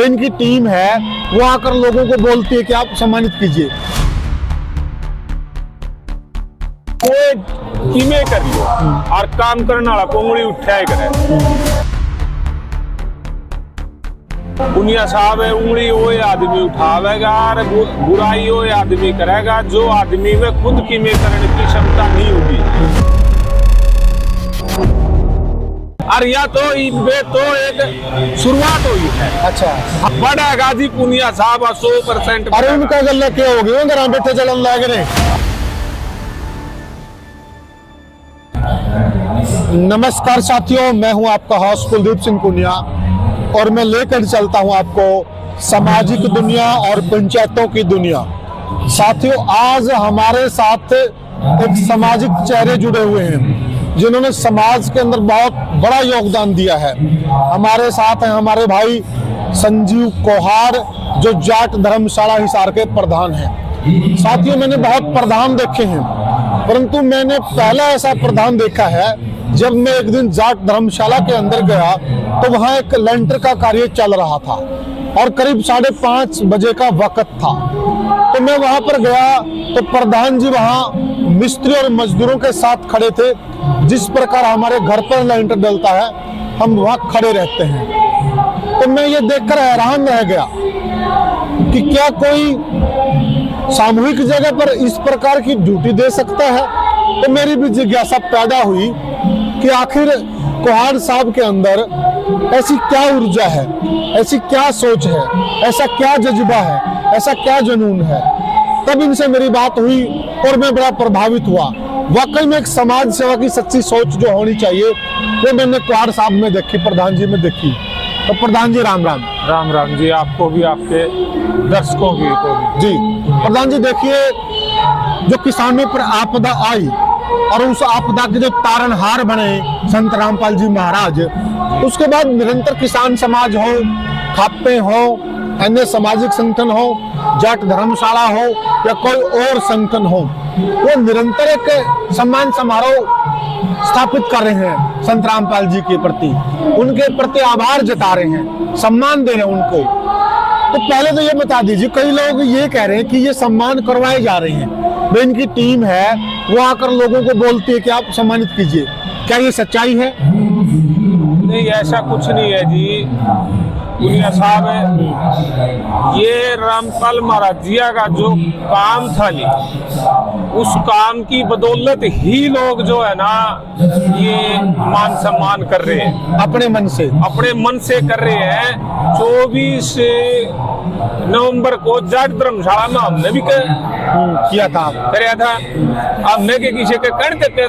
इनकी टीम है वो आकर लोगों को बोलती है कि आप सम्मानित कीजिए। कोई किमें कर लियो और काम करने वाला को उंगली उठाए करे। पुनिया साहब है, उंगली वो आदमी उठावेगा और बुराई वो आदमी करेगा जो आदमी में खुद किमें करने की क्षमता नहीं होगी। और या तो एक शुरुआत हुई है। अच्छा, बड़ा गाजी पुनिया साहब 100%। अरे उनका गल्ला क्या हो गया अंदर बैठे चलन लग रहे। नमस्कार साथियों, मैं हूं आपका होस्ट कुलदीप सिंह पुनिया और मैं लेकर चलता हूं आपको सामाजिक दुनिया और पंचायतों की दुनिया। साथियों, आज हमारे साथ एक सामाजिक चेहरे जुड़े हुए हैं जिन्होंने समाज के अंदर बहुत बड़ा योगदान दिया है। हमारे साथ हैं हमारे भाई संजीव कोहार जो जाट धर्मशाला हिसार के प्रधान हैं। साथियों, मैंने बहुत प्रधान देखे हैं परंतु मैंने पहला ऐसा प्रधान देखा है जब मैं एक दिन जाट धर्मशाला के अंदर गया तो वहां एक लेंटर का कार्य चल रहा था और करीब 5:30 बजे का वक्त था। तो मैं वहां पर गया तो प्रधान जी वहां मिस्त्री और मजदूरों के साथ खड़े थे। जिस प्रकार हमारे घर पर लेंटर डलता है हम वहां खड़े रहते हैं। तो मैं ये देखकर हैरान रह गया कि क्या कोई सामूहिक जगह पर इस प्रकार की ड्यूटी दे सकता है। तो मेरी भी जिज्ञासा पैदा हुई कि आखिर कोहार साहब के अंदर ऐसी क्या ऊर्जा है, ऐसी क्या सोच है, ऐसा क्या जज्बा है, ऐसा क्या जुनून है। तब इनसे मेरी बात हुई और मैं बड़ा प्रभावित हुआ। वाकई में एक समाज सेवा की सच्ची सोच जो होनी चाहिए वो मैंने कोहार साहब में देखी, प्रधान जी में देखी। तो प्रधान जी राम राम। राम राम जी, आपको भी आपके दर्शकों की को भी। जी प्रधान जी, देखिए जो किसानों पर आपदा आई और उस आपदा के जो तारनहार बने संत रामपाल जी महाराज, उसके बाद निरंतर किसान समाज हो, खापे हो, अन्य सामाजिक संगठन हो, जाट धर्मशाला हो या कोई और संगठन हो, वो निरंतर एक सम्मान समारोह स्थापित कर रहे हैं संत रामपाल जी के प्रति, उनके प्रति आभार जता रहे हैं, सम्मान दे रहे हैं उनको। तो पहले तो ये बता दीजिए, कई लोग ये कह रहे हैं कि ये सम्मान करवाए जा रहे हैं, वो इनकी टीम है वो आकर लोगों को बोलती है कि आप सम्मानित कीजिए। क्या ये सच्चाई है? नहीं, ऐसा कुछ नहीं है जी। पुनिया साहब है, ये रामपाल महाराज जिया का जो काम था जी, उस काम की बदौलत ही लोग जो है ना ये मान सम्मान कर रहे हैं। अपने मन से कर रहे हैं। 24 नवंबर को जाट धर्मशाला में हमने भी किया था हमने के किसी के करते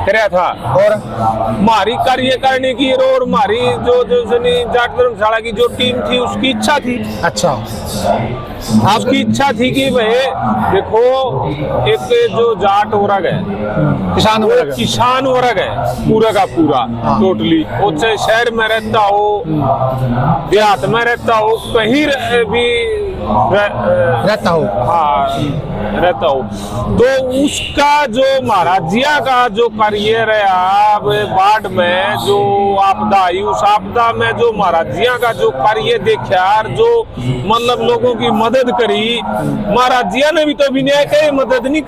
कराया था और हमारी कार्यकारिणी की और हमारी जो जाट धर्मशाला की जो टीम थी उसकी इच्छा थी। अच्छा, आपकी इच्छा थी कि भाई देखो एक जो जाट वर्ग है, किसान वर्ग है पूरा का पूरा, टोटली, वो चाहे शहर में रहता हो, देहात में रहता हो, कहीं भी रहता हो, रहता हो, तो उसका जो महाराजिया का जो करियर है बाढ़ में जो आपदा आई, उस आपदा में जो महाराजिया का जो कार्य देखा और जो मतलब लोगों की मदद करी, महाराजिया ने भी तो विनय के मदद नहीं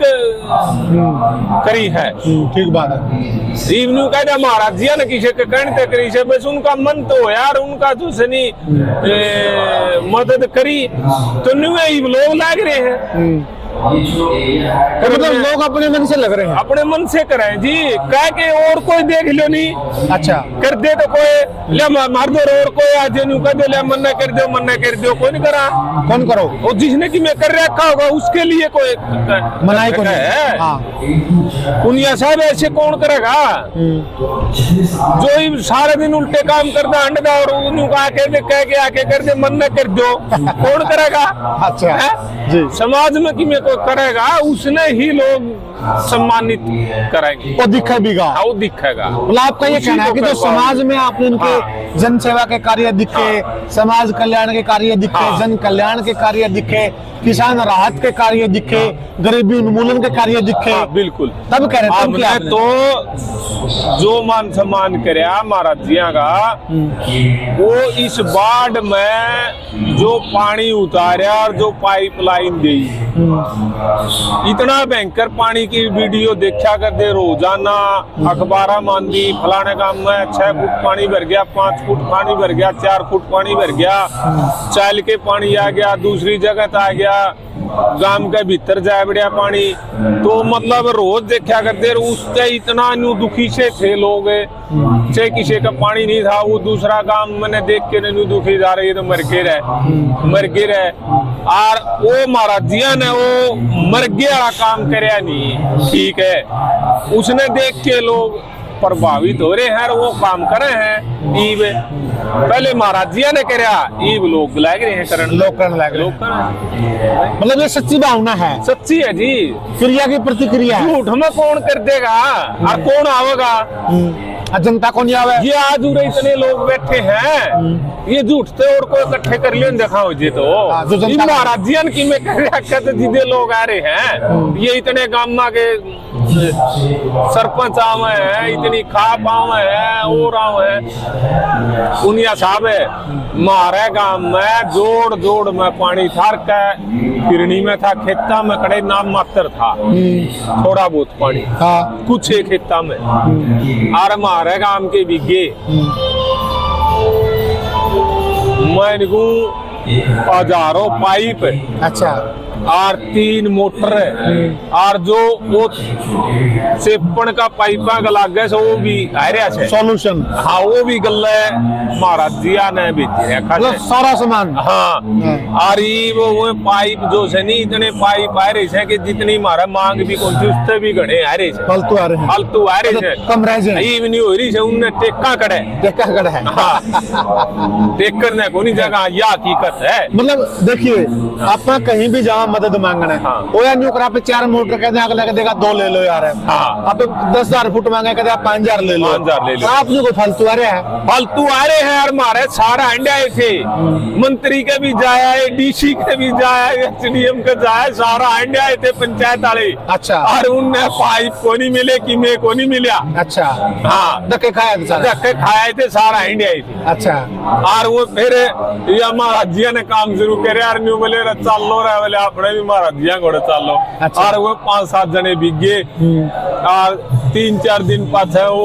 करी है। ठीक बात है। इवनु कहता महाराजिया ने किसी के कहते करी से, बस उनका मन तो यार उनका तो सनी मदद करी तो नुए लोग लाग रहे हैं। मतलब लोग अपने मन से लग रहे हैं, अपने मन से कराए जी, कह के और कोई देख लो नहीं। अच्छा, कर दे तो कोई ले मार दो और कोई आज कह दो ले मन कर दो, कोई नहीं करा। कौन करो? और जिसने की मैं कर रखा होगा उसके लिए कोई मनाई को है। पुनिया साहब ऐसे कौन करेगा जो सारे दिन उल्टे काम करता अंडा और उनका कह के आके कर दे, मन न कर दो, कौन करेगा? अच्छा जी, समाज में कि कोई करेगा उसने ही लोग सम्मानित करेंगे, वो दिखेगा। हाँ, वो दिखेगा। मतलब आपका ये उसी कहना है को कि जो करवाओ। समाज में आपने उनके हाँ। जन सेवा के कार्य दिखे, समाज कल्याण के कार्य दिखे, हाँ। जन कल्याण के कार्य दिखे, किसान राहत के कार्य दिखे, गरीबी उन्मूलन के कार्य दिखे, हाँ, बिल्कुल। तब कह रहे तब हमने क्या तो जो मान सम्मान करया महाराज जिया का, वो इस बाढ़ में जो पानी उतारा और जो पाइपलाइन दी, इतना भयंकर पानी की वीडियो देखा करते रोजाना, अखबारा मान दी फलाने काम में 6 फुट पानी भर गया, 5 फुट पानी भर गया, 4 फुट पानी भर गया, चाल के पानी आ गया, दूसरी जगह आ गया, गांव के भीतर जाए बढ़िया पानी। तो मतलब रोज देखा करते, उससे इतना न्यू दुखी से थे लोग, चाहे किसी का पानी नहीं था, वो दूसरा गांव मैंने देख के न्यू दुखी जा रही, तो मर के रहे। और वो महाराज जिया ने वो मर गया काम करया नहीं, ठीक है, उसने देख के लोग प्रभावित हो रहे हैं और वो काम कर रहे हैं। ईब पहले महाराज जिया ने करया, ईब लोग लग रहे हैं करण, लोग करने लग रहे हैं। मतलब ये सच्ची भावना है, सच्ची है जी, क्रिया की प्रतिक्रिया है। झूठ में कौन कर देगा और कौन आवेगा? जनता को नहीं आवे। ये आज उरे इतने लोग बैठे हैं, ये झूठ थे और कोई इकट्ठे कर लियो देखा हो जी। तो जो जनता महाराज जियन की में कहते जिदे लोग आ रहे हैं, ये इतने गामा के सरपंच आवे हैं, इतनी खाप आवे हैं, और आवे हैं, उनिया साहब है मारे गांव में जोड़ जोड़ में पानी थार के किरणी में था, खेता में कड़े नाम मात्र था, थोड़ा बहुत पानी, हाँ। कुछ एक खेता में, और हमारे गांव के बिगे मैं हजारों पाइप, अच्छा, और 3 मोटर, और जो वो सेपन का पाइपा गला गए वो भी आया है सॉल्यूशन। हाँ, वो भी गल महाराज जिया ने भेजे रखा मतलब है। सारा सामान। हाँ, और ये वो पाइप जो से नहीं, इतने पाइप आ रहे हैं कि जितनी हमारा मांग भी कौन सी उससे भी घड़े आ रहे हैं, फालतू आ रहे हैं, फालतू आ रहे हैं, कम रह जाए, ये भी नहीं हो रही है, उनने टेक्का कड़े देखा कर है। हाँ, टेक्कर ने कोई जगह यह हकीकत है। मतलब देखिए, आप कहीं भी जाओ मदद मांगना है, हाँ। वो या न्यू करा पे 4 मोटर कहते हैं, अगला कहेगा 2 ले लो यार, हाँ। आप 10,000 फुट मांगे कहते हैं 5,000 ले लो, 5,000 ले लो। आप जो कोई फालतू आ रहे हैं, फालतू आ रहे हैं, और हमारे सारा अंडे थे, मंत्री के भी जाया है, डीसी के भी जाया है, एसडीएम के जाया, सारा अंडे आए थे पंचायत वाले। अच्छा। और उनने पाइप को नहीं मिले कि मैं को नहीं मिला। अच्छा, हाँ, धक्के खाया था सारा। धक्के खाए थे, सारा अंडे आए थे। अच्छा, और वो फिर ये महाराज जिया ने काम शुरू करे, यार न्यू बोले चल लो रहे बोले अपने भी महाराज जिया घोड़े चल लो। अच्छा। और वो 5-7 जने बिगे, और 3-4 दिन पाछे वो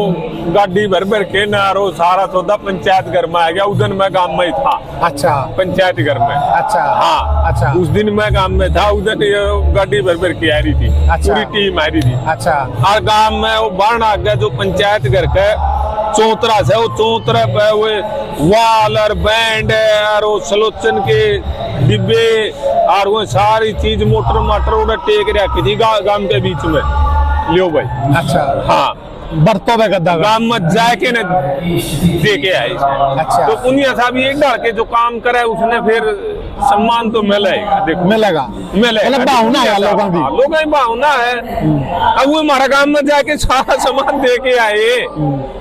गाड़ी भर भर के ना, वो सारा सौदा पंचायत घर में आ गया। उस दिन मैं गांव में ही था, अच्छा, पंचायत घर में। अच्छा, हाँ, अच्छा, उस दिन मैं गांव में था, उस दिन ये गाड़ी भर भर के आ रही थी, अच्छा। पूरी टीम आ रही थी। अच्छा, और गांव में वो बाण आ गया जो पंचायत घर के चौतरा से, वो चौतरे पे वो वाल और बैंड और वो सलोचन के डिब्बे और वो सारी चीज मोटर माटर उधर टेक रखी थी गांव के बीच में। लियो भाई। अच्छा, हाँ, बरतों में गद्दा गांव में जाके न दे के आए। अच्छा। तो पुनिया साहब एक डाल के जो काम करे उसने फिर सम्मान तो मिलेगा। देखो मिलेगा, मिलेगा, मतलब भावना है लोगों की। लोगों की भावना है। अब वो हमारा गांव में जाके सारा सामान दे के आए,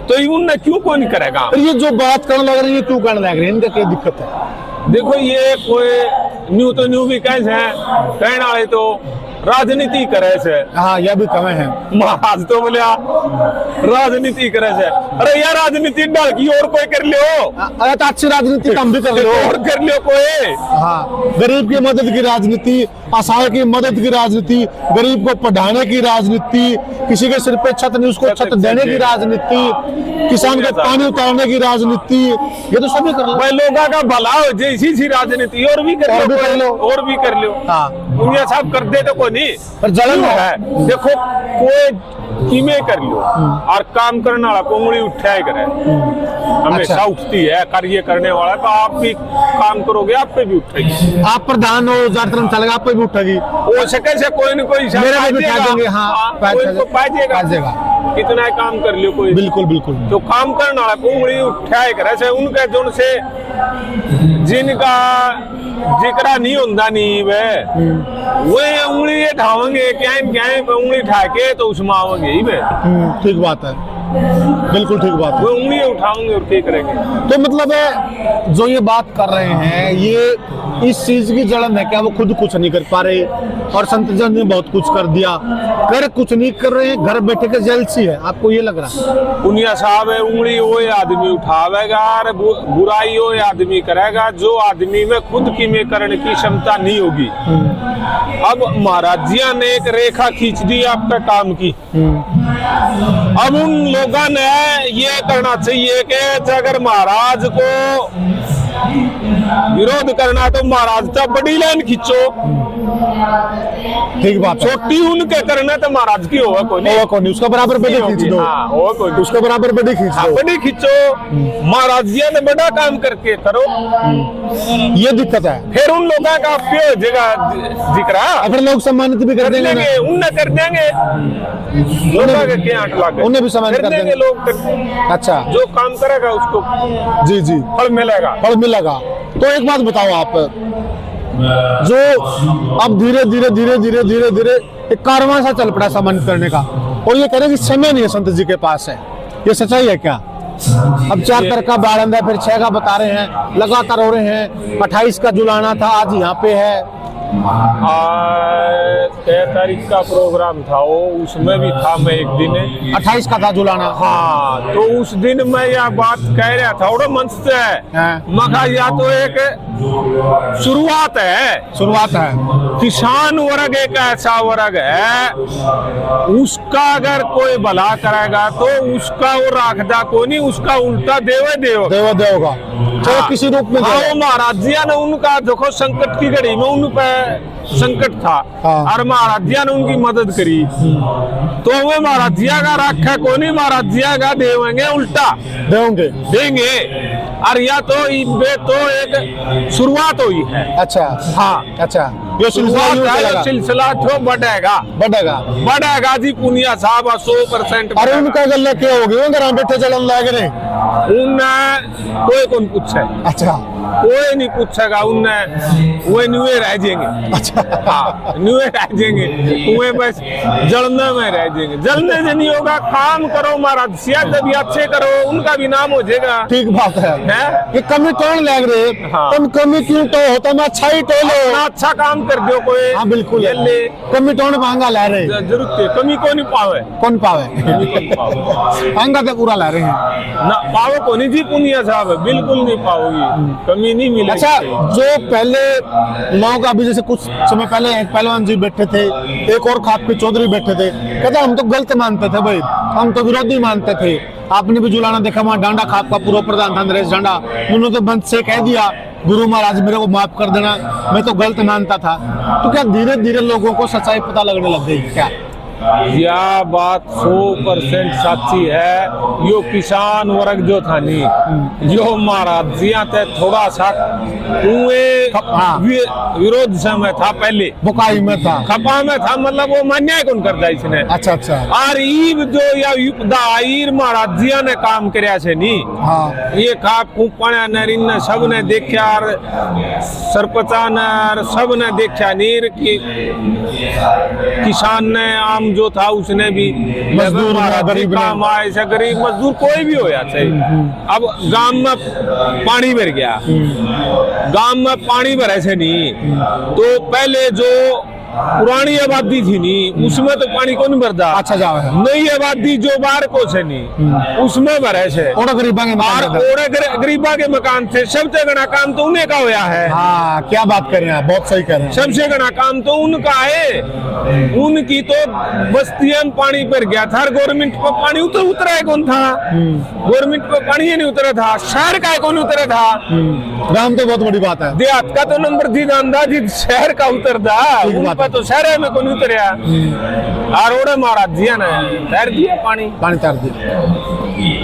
तो उनने क्यों कोई नहीं करेगा? और ये जो बात करने लग रही है, क्यों करने लग रही है, इनका क्या दिक्कत है? देखो, ये कोई न्यू तो न्यू भी कैसे है, कहने वाले तो राजनीति करे से। हाँ, यह भी कमे है। महाराज तो बोले राजनीति करे से। अरे यार, राजनीति डाल की और कोई कर लियो। अरे तो अच्छी राजनीति कम भी कर लो, और कर लियो कोई। हाँ, गरीब की मदद की राजनीति, असहाय की मदद की राजनीति, गरीब को पढ़ाने की राजनीति, किसी के सिर पे छत नहीं उसको छत देने की राजनीति, किसान को पानी उतारने की राजनीति, ये तो सभी कर लो। भाई लोगों का भला हो जैसी सी राजनीति और भी कर और भी कर लो। और भी कर लो। हाँ, दुनिया साहब कर दे तो कोई नहीं, पर जलन है। देखो, कोई कीमे कर लो और काम करने वाला को उंगली उठाए करे, हमेशा अच्छा। उठती है। कार्य करने वाला तो आप भी काम करोगे, आप पे भी उठेगी। आप प्रधान हो, जातरम चलेगा, आप पे भी उठेगी, हो सके से कोई न कोई मेरे में भी उठा देंगे। हाँ, कोई को पाजेगा। कितना ही काम कर लियो कोई, बिल्कुल बिल्कुल। तो काम करने वाला को उंगली उठाए करे से उनके जोन से जिनका जिक्रा नहीं होता नहीं वे उंगली उठावेंगे क्या उंगली उठा के तो उसमें आवेंगे ही वे। ठीक बात है, बिल्कुल ठीक बात है। वो उंगली उठाएंगे और क्या करेंगे। तो मतलब है जो ये बात कर रहे हैं ये इस चीज की जलन है क्या वो खुद कुछ नहीं कर पा रहे और संत जन ने बहुत कुछ कर दिया, कर कुछ नहीं कर रहे हैं, घर बैठे के जेलसी है, आपको ये लग रहा है? पुनिया साहब है उंगली वो आदमी उठावेगा और बुराई वो आदमी करेगा जो आदमी में खुद की में करने की क्षमता नहीं होगी। अब महाराजिया ने एक रेखा खींच दी आपका काम की, अब उन लोगों ने ये करना चाहिए कि अगर महाराज को विरोध करना तो महाराज का बड़ी लाइन खींचो। ठीक बात है। छोटी उनके करना तो महाराज की होगा कोई नहीं, उसका बराबर बड़ी खींच दो। हाँ, होगा कोई नहीं। उसका बराबर बड़ी खींच दो। बड़ी खींचो, महाराजिया ने बड़ा काम करके करो। ये दिक्कत है। फिर उन लोगों का क्यों जगह जिक्र अगर लोग सम्मानित भी कर देंगे ना, उन्हें कर देंगे, लोगों के क्या आट लगे उन्हें भी सम्मानित कर देंगे लोग। अच्छा, जो काम करेगा उसको जी जी फल मिलेगा, फल मिलेगा। तो एक बात बताओ आप, जो अब धीरे धीरे धीरे धीरे धीरे धीरे एक कारवां सा चल पड़ा सम्मानित करने का, और ये कह रहे हैं कि समय नहीं है संत जी के पास है, ये सच्चाई है क्या? अब 4 तारीख का बारंद है, फिर 6 का बता रहे हैं, लगातार हो रहे हैं। 28 का जुलाना था, आज यहाँ पे है। 13 तारीख का प्रोग्राम था वो, उसमें भी था मैं एक दिन। 28 का था जुलाना। हाँ, तो उस दिन मैं यह बात कह रहा था और मंच से मखा या तो एक शुरुआत है। किसान वर्ग एक ऐसा वर्ग है, उसका अगर कोई भला करेगा तो उसका वो राखदा को नहीं, उसका उल्टा देगा चाहे किसी रूप में। हाँ, महाराजिया ने उनका देखो संकट की घड़ी में उन पे संकट था। हाँ। और महाराजिया ने उनकी मदद करी, तो वे महाराजिया का रखा को नहीं, महाराजिया का देंगे उल्टा देंगे। और या तो एक शुरुआत हुई है। अच्छा, हाँ, अच्छा, ये सिलसिला तो बढ़ेगा जी। पुनिया साहब 100%। अरे उनका गल्ला क्या हो गया, घर बैठे चलन लग रहे कोई कौन पूछे? अच्छा, कोई नहीं पूछेगा, वो नुए रह जाएंगे। अच्छा, हाँ, नुए रह जाएंगे, वो बस जलने में रह जाएंगे। जलने से नहीं होगा, काम करो महाराज, सियासत भी अच्छे करो, उनका भी नाम हो जाएगा। ठीक बात है। ये कमी कौन लग रहे? हाँ। तुम कमी क्यों तो हो, तुम अच्छा ही तो लो, अच्छा काम कर दो कोई। हाँ बिल्कुल, कमी टोन महंगा ला रहे, जरूरत है, कमी को नहीं पावे, कौन पावे महंगा तो पूरा ला रहे हैं ना, पावे को नहीं जी। पुनिया साहब बिल्कुल नहीं पाओगी, कमी नहीं मिलेगी। अच्छा, जो पहले लोग अभी जैसे कुछ समय पहले एक पहलवान जी बैठे थे, एक और खाप के चौधरी बैठे थे, कहते हम तो गलत मानते थे भाई, हम तो विरोधी मानते थे। आपने भी जुलाना देखा, वहाँ डांडा खाप का पूर्व प्रधान था नरेश डांडा, उन्होंने तो मंच से कह दिया गुरु महाराज मेरे को माफ कर देना, मैं तो गलत मानता था। तो क्या धीरे धीरे लोगों को सच्चाई पता लगने लग गई क्या? यह बात 100% सच्ची है। यो किसान वर्ग जो था नहीं, जो महाराजिया थे थोड़ा सा विरोध समय था, पहले बुकाई में था, खपा में था, मतलब वो मान्य कौन करता इसने। अच्छा अच्छा। और ईब जो या युपदाईर महाराजिया ने काम करया से नहीं। हाँ, ये खाप कुपण्या नरीन ने सब ने देखा, सरपंचा ने सब ने देखा नीर की किसान ने आम जो था उसने भी मजदूर काम आए से गरीब मजदूर कोई भी हो जाए। अब गांव में पानी भर गया, गांव में पानी भरे से नहीं, तो पहले जो पुरानी आबादी थी नहीं उसमें तो पानी को नहीं भरता। अच्छा जाओ है। नई आबादी जो बार को से नहीं उसमें भरे से और गरीबा के मकान थे। सबसे घना काम तो उन्हें का होया है। हाँ, क्या बात कर रहे हैं, बहुत सही कर रहे हैं। सबसे घना काम तो उनका है। उनकी तो बस्तियों में पानी भर गया था, गवर्नमेंट पर पानी उतरा है कौन था? गवर्नमेंट पर पानी ही नहीं उतरा था, शहर का कौन उतरा था? गांव तो बहुत बड़ी बात है। देहात का तो नंबर थी अंदाजी, शहर का उतरदा में तो शहर में कोई उतरिया और ओड़े महाराज जी ने तैर दिया पानी तैर दिया।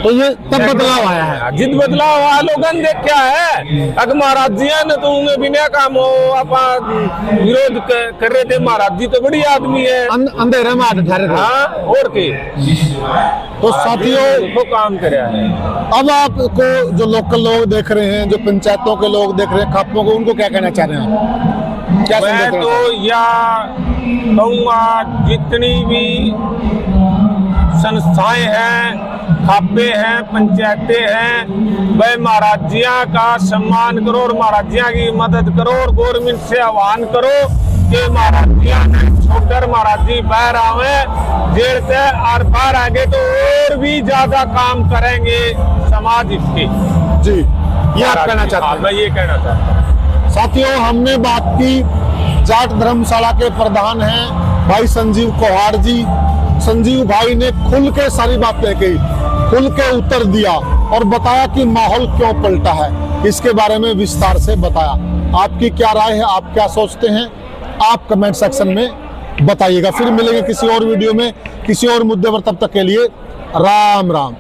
तो ये तब बदलाव आया है। जित बदलाव आ लोगन देख क्या है अगर महाराज जी ने तो उन्हें बिना काम हो आप विरोध कर रहे थे। महाराज जी तो बड़ी आदमी है, अंधेरे में आते ठहरे थे। हाँ और के तो साथियों वो काम कराया है। अब आपको जो लोकल लोग देख रहे हैं, जो पंचायतों के लोग देख रहे हैं, खापों को, उनको क्या कहना चाह रहे हैं आप? क्या मैं संदेश तो या कहूँगा जितनी भी संस्थाएं हैं, खापे हैं, पंचायतें हैं, वह महाराजिया का सम्मान करो और महाराजिया की मदद करो और गवर्नमेंट से आह्वान करो कि महाराजिया छोटर महाराजी बाहर आवे जेल से और बाहर आगे तो और भी ज्यादा काम करेंगे समाज के। जी, ये आप कहना चाहते हैं? मैं ये कहना चाहता हूँ। साथियों, हमने बात की जाट धर्मशाला के प्रधान हैं भाई संजीव कोहाड़ जी। संजीव भाई ने खुल के सारी बातें कही, खुल के उत्तर दिया और बताया कि माहौल क्यों पलटा है, इसके बारे में विस्तार से बताया। आपकी क्या राय है, आप क्या सोचते हैं, आप कमेंट सेक्शन में बताइएगा। फिर मिलेंगे किसी और वीडियो में किसी और मुद्दे पर, तब तक के लिए राम राम।